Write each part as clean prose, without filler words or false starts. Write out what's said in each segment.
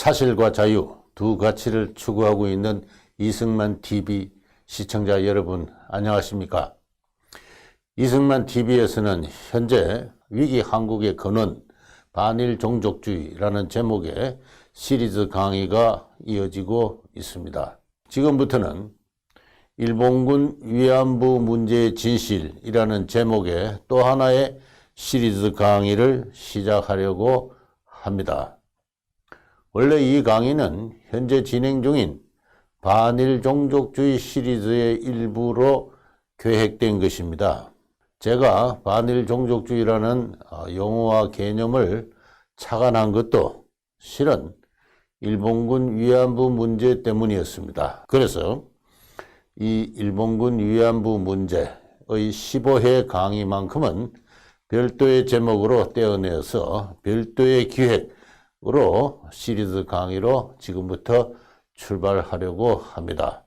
사실과 자유 두 가치를 추구하고 있는 이승만 TV 시청자 여러분 안녕하십니까? 이승만 TV에서는 현재 위기 한국의 근원 반일 종족주의라는 제목의 시리즈 강의가 이어지고 있습니다. 지금부터는 일본군 위안부 문제의 진실이라는 제목의 또 하나의 시리즈 강의를 시작하려고 합니다. 원래 이 강의는 현재 진행 중인 반일 종족주의 시리즈의 일부로 계획된 것입니다. 제가 반일 종족주의라는 용어와 개념을 착안한 것도 실은 일본군 위안부 문제 때문이었습니다. 그래서 이 일본군 위안부 문제의 15회 강의만큼은 별도의 제목으로 떼어내어서 별도의 기획으로 시리즈 강의로 지금부터 출발하려고 합니다.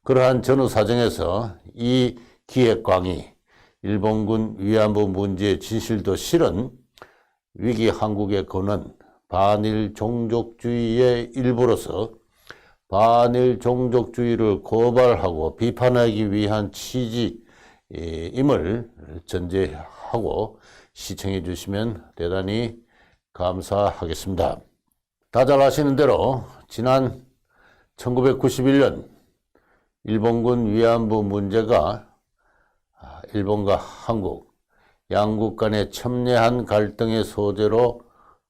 그러한 전후 사정에서 이 기획 강의 일본군 위안부 문제의 진실도 실은 위기 한국의 근원 반일 종족주의의 일부로서 반일 종족주의를 고발하고 비판하기 위한 취지임을 전제하고 시청해 주시면 대단히 감사하겠습니다. 다들 아시는 대로 지난 1991년 일본군 위안부 문제가 일본과 한국 양국 간의 첨예한 갈등의 소재로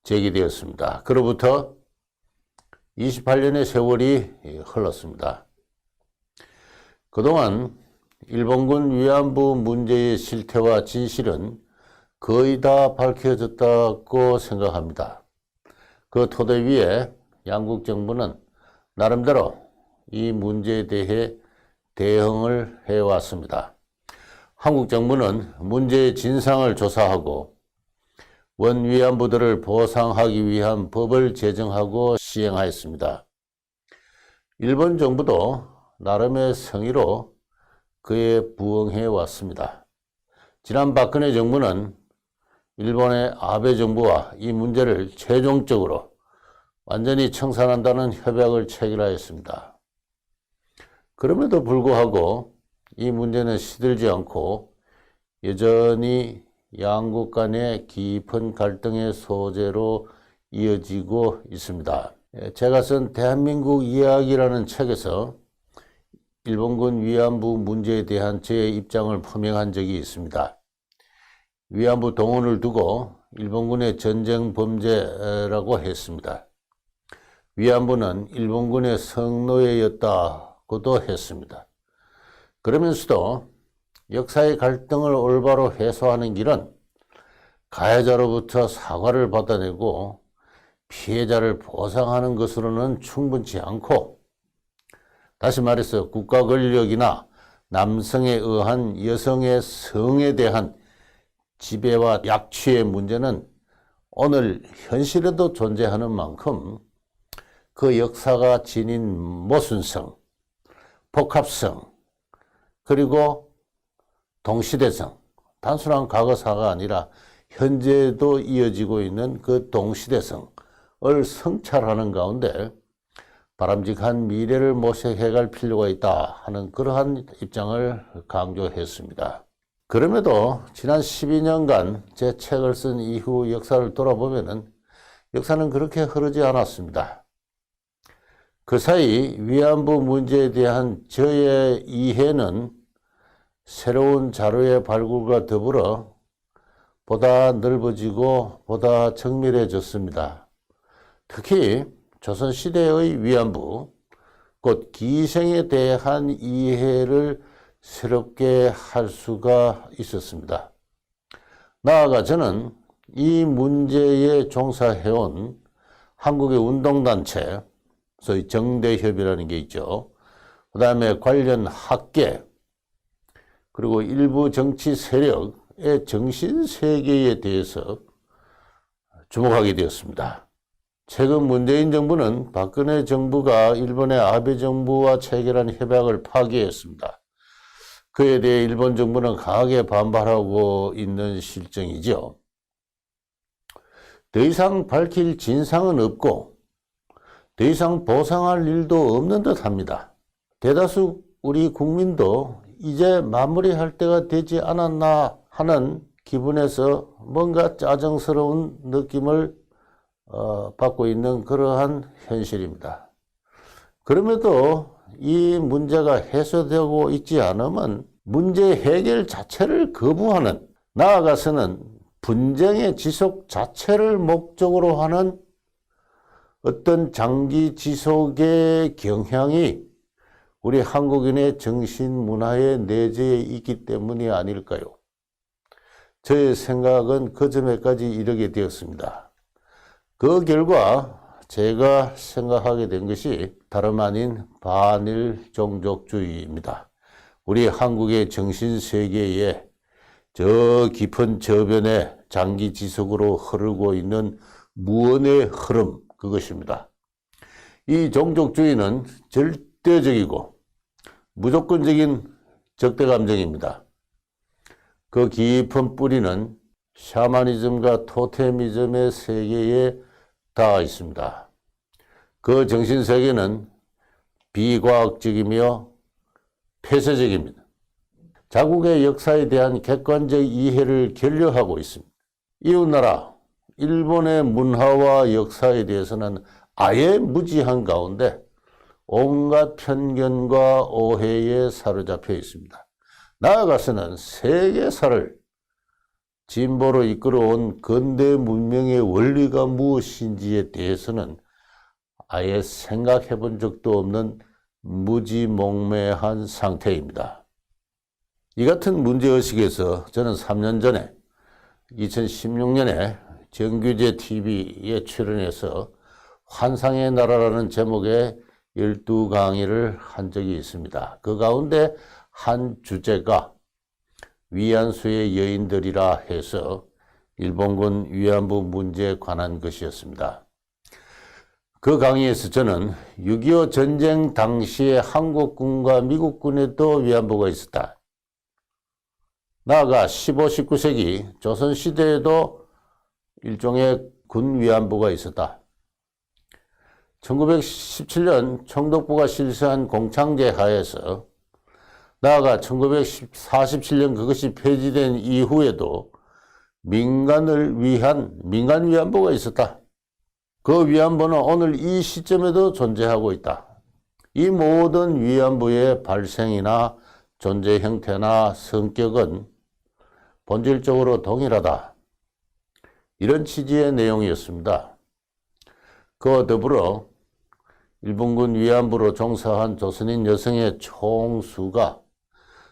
제기되었습니다. 그로부터 28년의 세월이 흘렀습니다. 그동안 일본군 위안부 문제의 실태와 진실은 거의 다 밝혀졌다고 생각합니다. 그 토대 위에 양국 정부는 나름대로 이 문제에 대해 대응을 해왔습니다. 한국 정부는 문제의 진상을 조사하고 원 위안부들을 보상하기 위한 법을 제정하고 시행하였습니다. 일본 정부도 나름의 성의로 그에 부응해 왔습니다. 지난 박근혜 정부는 일본의 아베 정부와 이 문제를 최종적으로 완전히 청산한다는 협약을 체결하였습니다. 그럼에도 불구하고 이 문제는 시들지 않고 여전히 양국 간의 깊은 갈등의 소재로 이어지고 있습니다. 제가 쓴 대한민국 이야기라는 책에서 일본군 위안부 문제에 대한 제 입장을 표명한 적이 있습니다. 위안부 동원을 두고 일본군의 전쟁 범죄라고 했습니다. 위안부는 일본군의 성노예였다고도 했습니다. 그러면서도 역사의 갈등을 올바로 해소하는 길은 가해자로부터 사과를 받아내고 피해자를 보상하는 것으로는 충분치 않고, 다시 말해서 국가 권력이나 남성에 의한 여성의 성에 대한 지배와 약취의 문제는 오늘 현실에도 존재하는 만큼 그 역사가 지닌 모순성, 복합성, 그리고 동시대성, 단순한 과거사가 아니라 현재도 이어지고 있는 그 동시대성을 성찰하는 가운데 바람직한 미래를 모색해갈 필요가 있다 하는 그러한 입장을 강조했습니다. 그럼에도 지난 12년간 제 책을 쓴 이후 역사를 돌아보면 역사는 그렇게 흐르지 않았습니다. 그 사이 위안부 문제에 대한 저의 이해는 새로운 자료의 발굴과 더불어 보다 넓어지고 보다 정밀해졌습니다. 특히 조선시대의 위안부, 곧 기생에 대한 이해를 새롭게 할 수가 있었습니다. 나아가 저는 이 문제에 종사해온 한국의 운동단체, 소위 정대협이라는 게 있죠. 그 다음에 관련 학계, 그리고 일부 정치 세력의 정신세계에 대해서 주목하게 되었습니다. 최근 문재인 정부는 박근혜 정부가 일본의 아베 정부와 체결한 협약을 파기했습니다. 그에 대해 일본 정부는 강하게 반발하고 있는 실정이죠. 더 이상 밝힐 진상은 없고 더 이상 보상할 일도 없는 듯 합니다. 대다수 우리 국민도 이제 마무리할 때가 되지 않았나 하는 기분에서 뭔가 짜증스러운 느낌을 받고 있는 그러한 현실입니다. 그럼에도 이 문제가 해소되고 있지 않으면 문제 해결 자체를 거부하는, 나아가서는 분쟁의 지속 자체를 목적으로 하는 어떤 장기 지속의 경향이 우리 한국인의 정신 문화에 내재해 있기 때문이 아닐까요? 저의 생각은 그 점에까지 이르게 되었습니다. 그 결과 제가 생각하게 된 것이 다름 아닌 반일 종족주의입니다. 우리 한국의 정신세계에 저 깊은 저변에 장기 지속으로 흐르고 있는 무언의 흐름, 그것입니다. 이 종족주의는 절대적이고 무조건적인 적대감정입니다. 그 깊은 뿌리는 샤머니즘과 토테미즘의 세계에 닿아 있습니다. 그 정신세계는 비과학적이며 폐쇄적입니다. 자국의 역사에 대한 객관적 이해를 결여하고 있습니다. 이웃나라 일본의 문화와 역사에 대해서는 아예 무지한 가운데 온갖 편견과 오해에 사로잡혀 있습니다. 나아가서는 세계사를 진보로 이끌어온 근대 문명의 원리가 무엇인지에 대해서는 아예 생각해 본 적도 없는 무지몽매한 상태입니다. 이 같은 문제의식에서 저는 3년 전에 2016년에 정규제 TV에 출연해서 환상의 나라라는 제목의 12강의를 한 적이 있습니다. 그 가운데 한 주제가 위안수의 여인들이라 해서 일본군 위안부 문제에 관한 것이었습니다. 그 강의에서 저는 6.25 전쟁 당시에 한국군과 미국군에도 위안부가 있었다. 나아가 15, 19세기 조선시대에도 일종의 군 위안부가 있었다. 1917년 총독부가 실시한 공창제 하에서 나아가 1947년 그것이 폐지된 이후에도 민간을 위한 민간 위안부가 있었다. 그 위안부는 오늘 이 시점에도 존재하고 있다. 이 모든 위안부의 발생이나 존재 형태나 성격은 본질적으로 동일하다. 이런 취지의 내용이었습니다. 그와 더불어 일본군 위안부로 종사한 조선인 여성의 총수가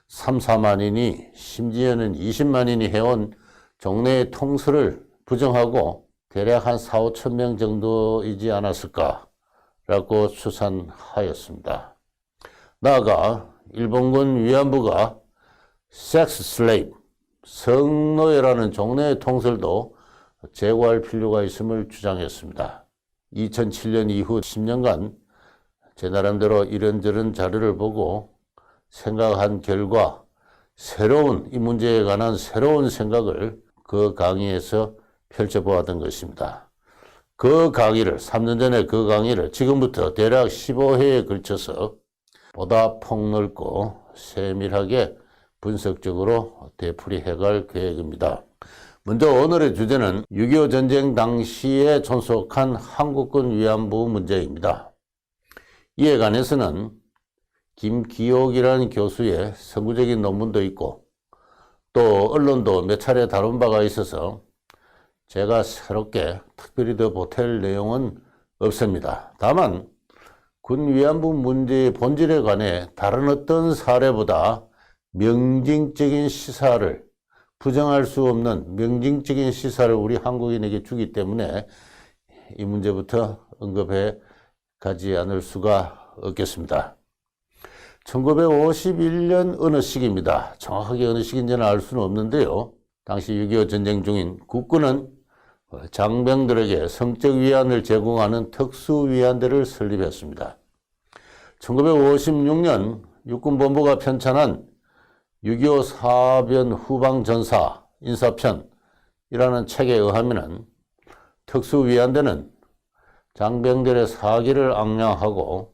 3, 4만인이 심지어는 20만인이 해온 종래의 통수를 부정하고 대략 한 4, 5천 명 정도이지 않았을까라고 추산하였습니다. 나아가 일본군 위안부가 섹스 슬레이브, 성노예라는 종래의 통설도 제거할 필요가 있음을 주장했습니다. 2007년 이후 10년간 제 나름대로 이런저런 자료를 보고 생각한 결과 이 문제에 관한 새로운 생각을 그 강의에서 펼쳐보았던 것입니다. 그 강의를 3년 전에 그 강의를 지금부터 대략 15회에 걸쳐서 보다 폭넓고 세밀하게 분석적으로 되풀이해갈 계획입니다. 먼저 오늘의 주제는 6.25 전쟁 당시에 존속한 한국군 위안부 문제입니다. 이에 관해서는 김기옥이라는 교수의 선구적인 논문도 있고 또 언론도 몇 차례 다룬 바가 있어서 제가 새롭게 특별히 더 보탤 내용은 없습니다. 다만 군 위안부 문제의 본질에 관해 다른 어떤 사례보다 명징적인 시사를, 부정할 수 없는 명징적인 시사를 우리 한국인에게 주기 때문에 이 문제부터 언급해 가지 않을 수가 없겠습니다. 1951년 어느 시기입니다. 정확하게 어느 시기인지는 알 수는 없는데요. 당시 6.25 전쟁 중인 국군은 장병들에게 성적 위안을 제공하는 특수위안대를 설립했습니다. 1956년 육군본부가 편찬한 6.25 사변 후방전사 인사편이라는 책에 의하면 특수위안대는 장병들의 사기를 악량하고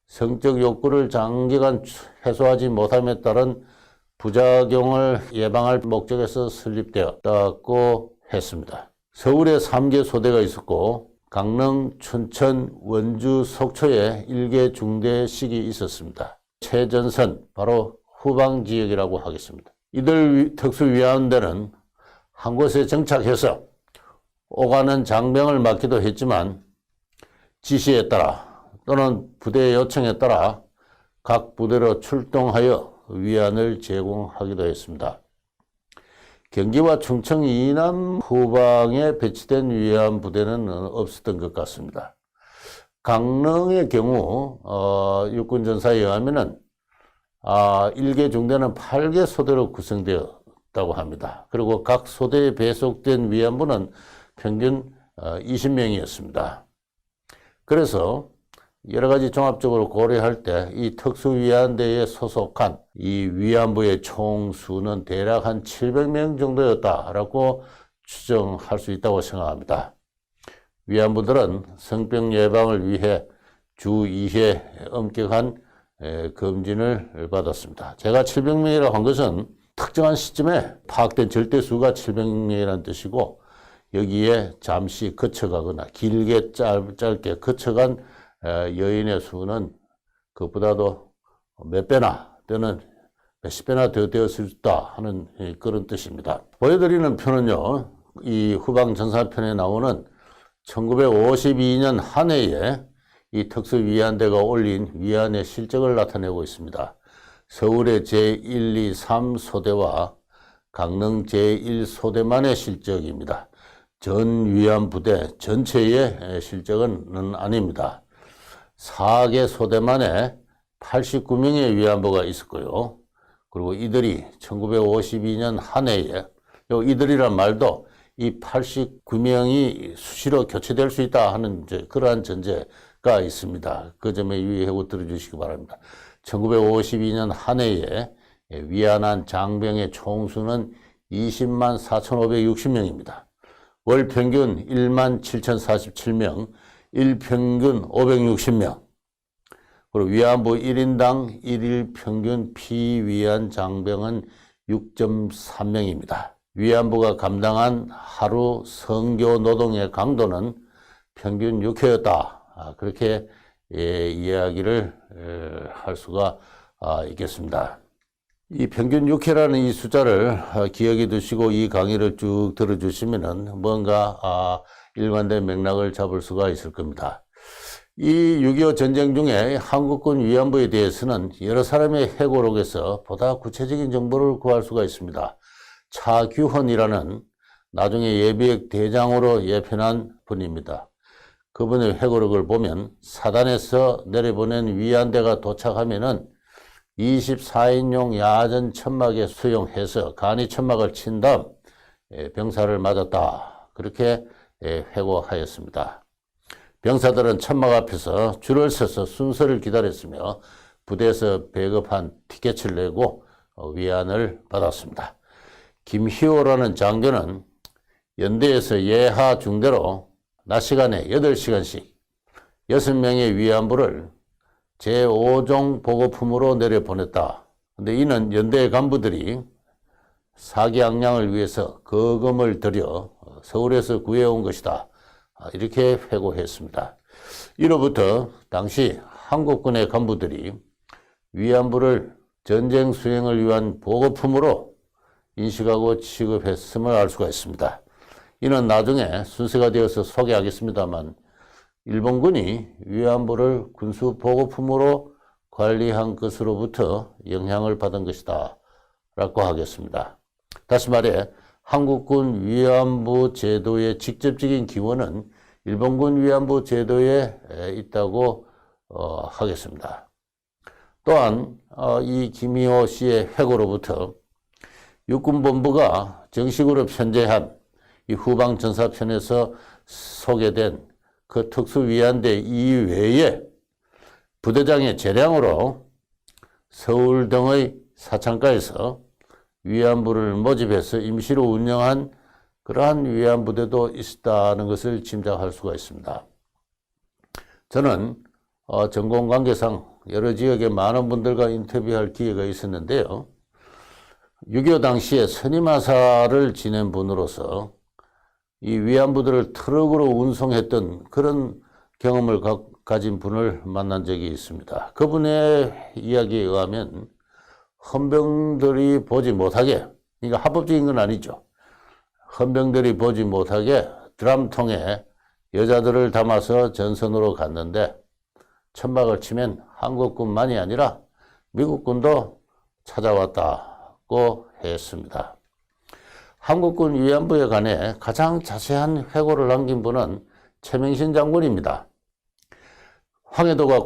성적 욕구를 장기간 해소하지 못함에 따른 부작용을 예방할 목적에서 설립되었다고 했습니다. 서울에 3개 소대가 있었고 강릉, 춘천, 원주, 속초에 1개 중대식이 있었습니다. 최전선, 바로 후방지역이라고 하겠습니다. 이들 특수위안대는 한 곳에 정착해서 오가는 장병을 맡기도 했지만 지시에 따라 또는 부대의 요청에 따라 각 부대로 출동하여 위안을 제공하기도 했습니다. 경기와 충청 이남 후방에 배치된 위안 부대는 없었던 것 같습니다. 강릉의 경우 육군전사에 의하면은 1개 중대는 8개 소대로 구성되었다고 합니다. 그리고 각 소대에 배속된 위안부는 평균 20명이었습니다. 그래서 여러 가지 종합적으로 고려할 때 이 특수위안대에 소속한 이 위안부의 총수는 대략 한 700명 정도였다라고 추정할 수 있다고 생각합니다. 위안부들은 성병 예방을 위해 주 2회 엄격한 검진을 받았습니다. 제가 700명이라고 한 것은 특정한 시점에 파악된 절대수가 700명이라는 뜻이고 여기에 잠시 거쳐가거나 길게 짧게 거쳐간 여인의 수는 그보다도 몇 배나 또는 몇십 배나 더 되었을 수 있다 하는 그런 뜻입니다. 보여드리는 표는요, 이 후방 전사편에 나오는 1952년 한 해에 이 특수위안대가 올린 위안의 실적을 나타내고 있습니다. 서울의 제1, 2, 3소대와 강릉 제1소대만의 실적입니다. 전 위안부대 전체의 실적은 아닙니다. 4개 소대만에 89명의 위안부가 있었고요. 그리고 이들이 1952년 한 해에, 이들이란 말도 이 89명이 수시로 교체될 수 있다 하는 그러한 전제가 있습니다. 그 점에 유의하고 들어주시기 바랍니다. 1952년 한 해에 위안한 장병의 총수는 20만 4,560명입니다. 월 평균 1만 7,047명, 일평균 560명. 그리고 위안부 1인당 1일 평균 피위안 장병은 6.3명입니다. 위안부가 감당한 하루 선교 노동의 강도는 평균 6회였다. 그렇게 이야기를 할 수가 있겠습니다. 이 평균 6회라는 이 숫자를 기억해 두시고 이 강의를 쭉 들어주시면은 뭔가 일관된 맥락을 잡을 수가 있을 겁니다. 이 6.25 전쟁 중에 한국군 위안부에 대해서는 여러 사람의 회고록에서 보다 구체적인 정보를 구할 수가 있습니다. 차규헌이라는 나중에 예비역 대장으로 예편한 분입니다. 그분의 회고록을 보면 사단에서 내려보낸 위안대가 도착하면은 24인용 야전 천막에 수용해서 간이 천막을 친 다음 병사를 맞았다. 그렇게 회고하였습니다. 병사들은 천막 앞에서 줄을 서서 순서를 기다렸으며 부대에서 배급한 티켓을 내고 위안을 받았습니다. 김희호라는 장교는 연대에서 예하 중대로 낮 시간에 8시간씩 6명의 위안부를 제5종 보급품으로 내려보냈다. 근데 이는 연대 간부들이 사기 악량을 위해서 거금을 들여 서울에서 구해온 것이다. 이렇게 회고했습니다. 이로부터 당시 한국군의 간부들이 위안부를 전쟁 수행을 위한 보급품으로 인식하고 취급했음을 알 수가 있습니다. 이는 나중에 순서가 되어서 소개하겠습니다만 일본군이 위안부를 군수 보급품으로 관리한 것으로부터 영향을 받은 것이다 라고 하겠습니다. 다시 말해 한국군 위안부 제도의 직접적인 기원은 일본군 위안부 제도에 있다고 하겠습니다. 또한 이 김희호 씨의 회고로부터 육군본부가 정식으로 편제한 이 후방전사편에서 소개된 그 특수위안대 이외에 부대장의 재량으로 서울 등의 사창가에서 위안부를 모집해서 임시로 운영한 그러한 위안부대도 있었다는 것을 짐작할 수가 있습니다. 저는 전공 관계상 여러 지역의 많은 분들과 인터뷰할 기회가 있었는데요. 6.25 당시에 선임하사를 지낸 분으로서 이 위안부들을 트럭으로 운송했던 그런 경험을 가진 분을 만난 적이 있습니다. 그분의 이야기에 의하면 헌병들이 보지 못하게, 그러니까 합법적인 건 아니죠. 헌병들이 보지 못하게 드럼통에 여자들을 담아서 전선으로 갔는데 천막을 치면 한국군만이 아니라 미국군도 찾아왔다고 했습니다. 한국군 위안부에 관해 가장 자세한 회고를 남긴 분은 최명신 장군입니다. 황해도가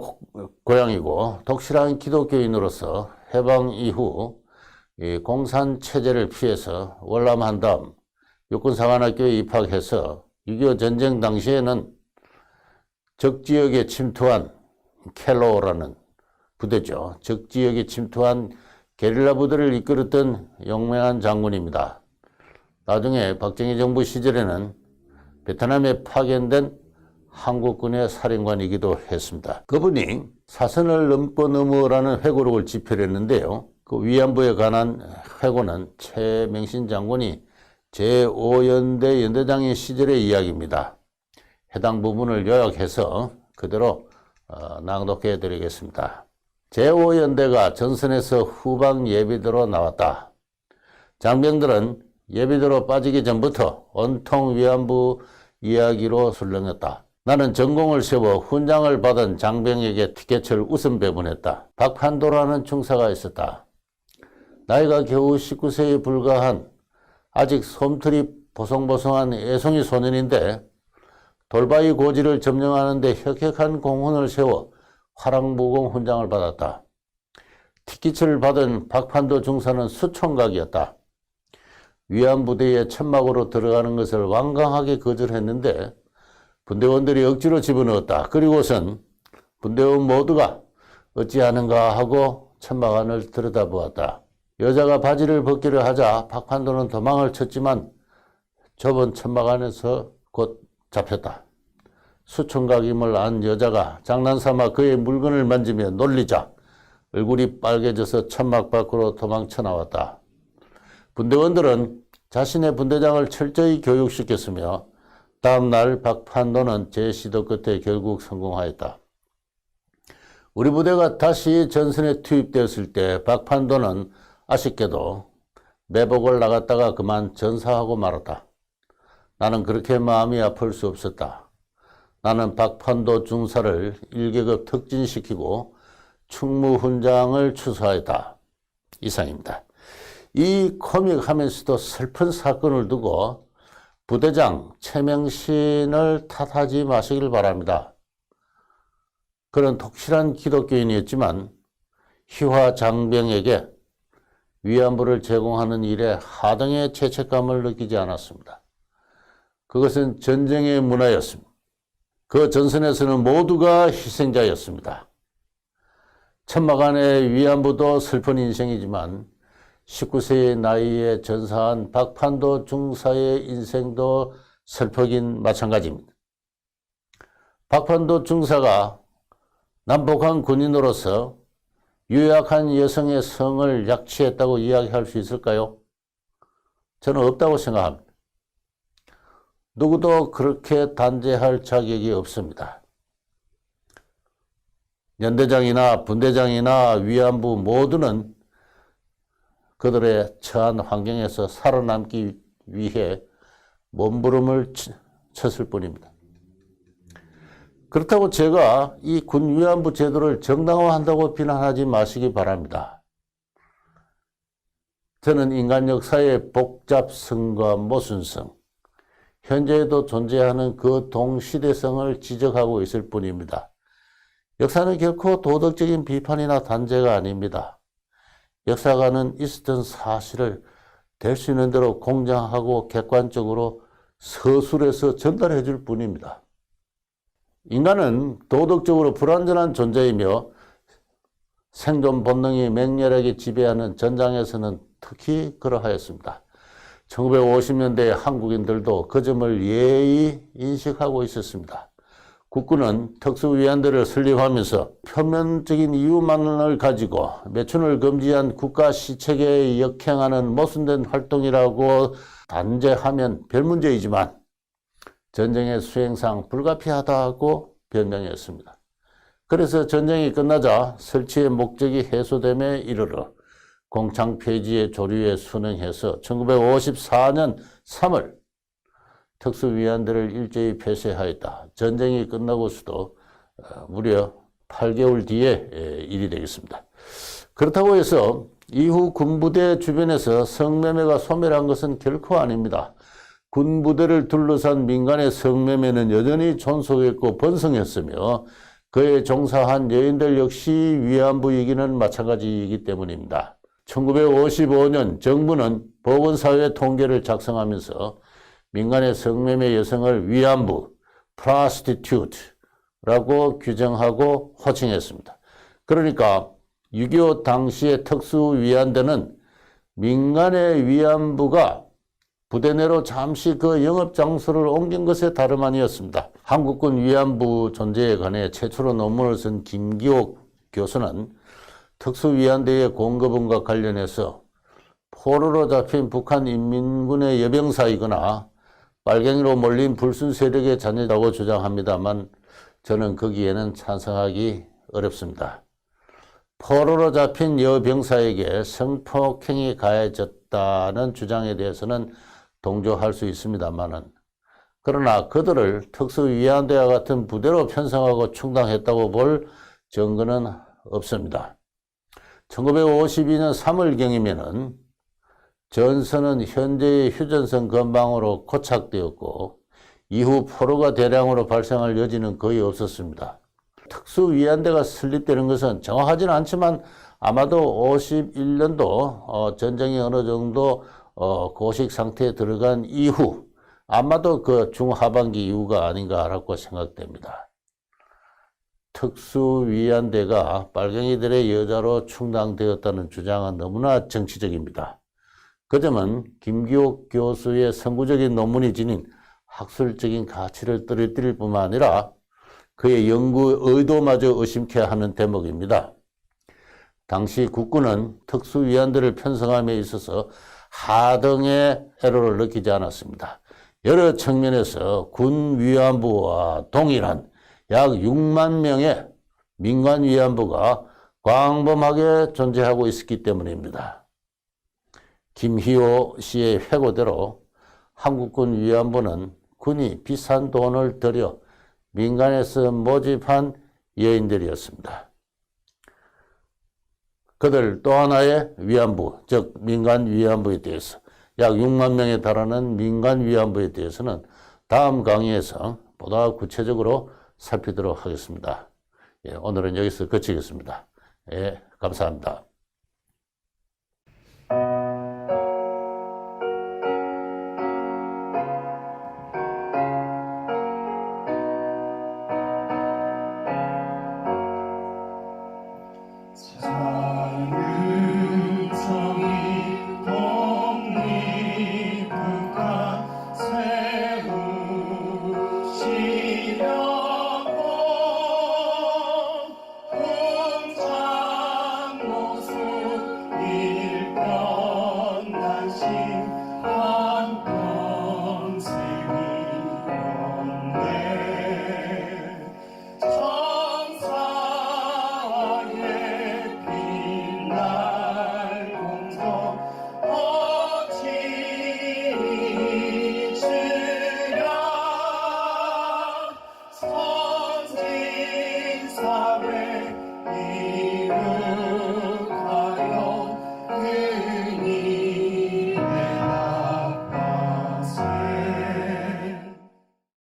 고향이고 독실한 기독교인으로서 해방 이후 공산체제를 피해서 월남한 다음 육군사관학교에 입학해서 6.25 전쟁 당시에는 적지역에 침투한 켈로라는 부대죠. 적지역에 침투한 게릴라 부대를 이끌었던 용맹한 장군입니다. 나중에 박정희 정부 시절에는 베트남에 파견된 한국군의 사령관이기도 했습니다. 그분이 사선을 넘고 넘어라는 회고록을 집필했는데요. 그 위안부에 관한 회고는 최명신 장군이 제5연대 연대장인 시절의 이야기입니다. 해당 부분을 요약해서 그대로 낭독해 드리겠습니다. 제5연대가 전선에서 후방 예비대로 나왔다. 장병들은 예비대로 빠지기 전부터 온통 위안부 이야기로 술렁였다. 나는 전공을 세워 훈장을 받은 장병에게 티켓을 우선 배분했다. 박판도라는 중사가 있었다. 나이가 겨우 19세에 불과한 아직 솜털이 보송보송한 애송이 소년인데 돌바위 고지를 점령하는 데 혁혁한 공헌을 세워 화랑무공 훈장을 받았다. 티켓을 받은 박판도 중사는 수총각이었다. 위안부대에 천막으로 들어가는 것을 완강하게 거절했는데 분대원들이 억지로 집어넣었다. 그리고선 분대원 모두가 어찌하는가 하고 천막 안을 들여다보았다. 여자가 바지를 벗기려 하자 박판도는 도망을 쳤지만 좁은 천막 안에서 곧 잡혔다. 수총각임을 안 여자가 장난삼아 그의 물건을 만지며 놀리자 얼굴이 빨개져서 천막 밖으로 도망쳐 나왔다. 분대원들은 자신의 분대장을 철저히 교육시켰으며 다음 날 박판도는 재시도 끝에 결국 성공하였다. 우리 부대가 다시 전선에 투입되었을 때 박판도는 아쉽게도 매복을 나갔다가 그만 전사하고 말았다. 나는 그렇게 마음이 아플 수 없었다. 나는 박판도 중사를 1계급 특진시키고 충무훈장을 추수하였다. 이상입니다. 이 코믹하면서도 슬픈 사건을 두고 부대장 최명신을 탓하지 마시길 바랍니다. 그는 독실한 기독교인이었지만 희화 장병에게 위안부를 제공하는 일에 하등의 죄책감을 느끼지 않았습니다. 그것은 전쟁의 문화였습니다. 그 전선에서는 모두가 희생자였습니다. 천막 안의 위안부도 슬픈 인생이지만 19세의 나이에 전사한 박판도 중사의 인생도 슬프긴 마찬가지입니다. 박판도 중사가 남북한 군인으로서 유약한 여성의 성을 약취했다고 이야기할 수 있을까요? 저는 없다고 생각합니다. 누구도 그렇게 단죄할 자격이 없습니다. 연대장이나 분대장이나 위안부 모두는 그들의 처한 환경에서 살아남기 위해 몸부림을 쳤을 뿐입니다. 그렇다고 제가 이 군 위안부 제도를 정당화한다고 비난하지 마시기 바랍니다. 저는 인간 역사의 복잡성과 모순성, 현재에도 존재하는 그 동시대성을 지적하고 있을 뿐입니다. 역사는 결코 도덕적인 비판이나 단죄가 아닙니다. 역사가는 있었던 사실을 될 수 있는 대로 공정하고 객관적으로 서술해서 전달해 줄 뿐입니다. 인간은 도덕적으로 불완전한 존재이며 생존 본능이 맹렬하게 지배하는 전장에서는 특히 그러하였습니다. 1950년대 한국인들도 그 점을 예의 인식하고 있었습니다. 국군은 특수위안대를 설립하면서 표면적인 이유만을 가지고 매춘을 금지한 국가 시책에 역행하는 모순된 활동이라고 단죄하면 별 문제이지만 전쟁의 수행상 불가피하다고 변명했습니다. 그래서 전쟁이 끝나자 설치의 목적이 해소됨에 이르러 공창 폐지의 조류에 순응해서 1954년 3월 특수위안대를 일제히 폐쇄하였다. 전쟁이 끝나고서도 무려 8개월 뒤에 일이 되겠습니다. 그렇다고 해서 이후 군부대 주변에서 성매매가 소멸한 것은 결코 아닙니다. 군부대를 둘러싼 민간의 성매매는 여전히 존속했고 번성했으며 그에 종사한 여인들 역시 위안부 얘기는 마찬가지이기 때문입니다. 1955년 정부는 보건사회 통계를 작성하면서 민간의 성매매 여성을 위안부, prostitute라고 규정하고 호칭했습니다. 그러니까 6.25 당시의 특수위안대는 민간의 위안부가 부대 내로 잠시 그 영업장소를 옮긴 것에 다름 아니었습니다. 한국군 위안부 존재에 관해 최초로 논문을 쓴 김기옥 교수는 특수위안대의 공급원과 관련해서 포로로 잡힌 북한 인민군의 여병사이거나 빨갱이로 몰린 불순 세력의 자녀라고 주장합니다만 저는 거기에는 찬성하기 어렵습니다. 포로로 잡힌 여병사에게 성폭행이 가해졌다는 주장에 대해서는 동조할 수 있습니다만은 그러나 그들을 특수위안대와 같은 부대로 편성하고 충당했다고 볼 증거는 없습니다. 1952년 3월경이면은 전선은 현재의 휴전선 근방으로 고착되었고 이후 포로가 대량으로 발생할 여지는 거의 없었습니다. 특수위안대가 설립되는 것은 정확하지는 않지만 아마도 51년도 전쟁이 어느 정도 고식 상태에 들어간 이후 아마도 그 중하반기 이후가 아닌가라고 생각됩니다. 특수위안대가 빨갱이들의 여자로 충당되었다는 주장은 너무나 정치적입니다. 그 점은 김기옥 교수의 선구적인 논문이 지닌 학술적인 가치를 떨어뜨릴 뿐만 아니라 그의 연구 의도마저 의심케 하는 대목입니다. 당시 국군은 특수위안대를 편성함에 있어서 하등의 애로를 느끼지 않았습니다. 여러 측면에서 군 위안부와 동일한 약 6만 명의 민간 위안부가 광범하게 존재하고 있었기 때문입니다. 김희호 씨의 회고대로 한국군 위안부는 군이 비싼 돈을 들여 민간에서 모집한 여인들이었습니다. 그들 또 하나의 위안부, 즉 민간 위안부에 대해서 약 6만 명에 달하는 민간 위안부에 대해서는 다음 강의에서 보다 구체적으로 살피도록 하겠습니다. 오늘은 여기서 그치겠습니다. 감사합니다.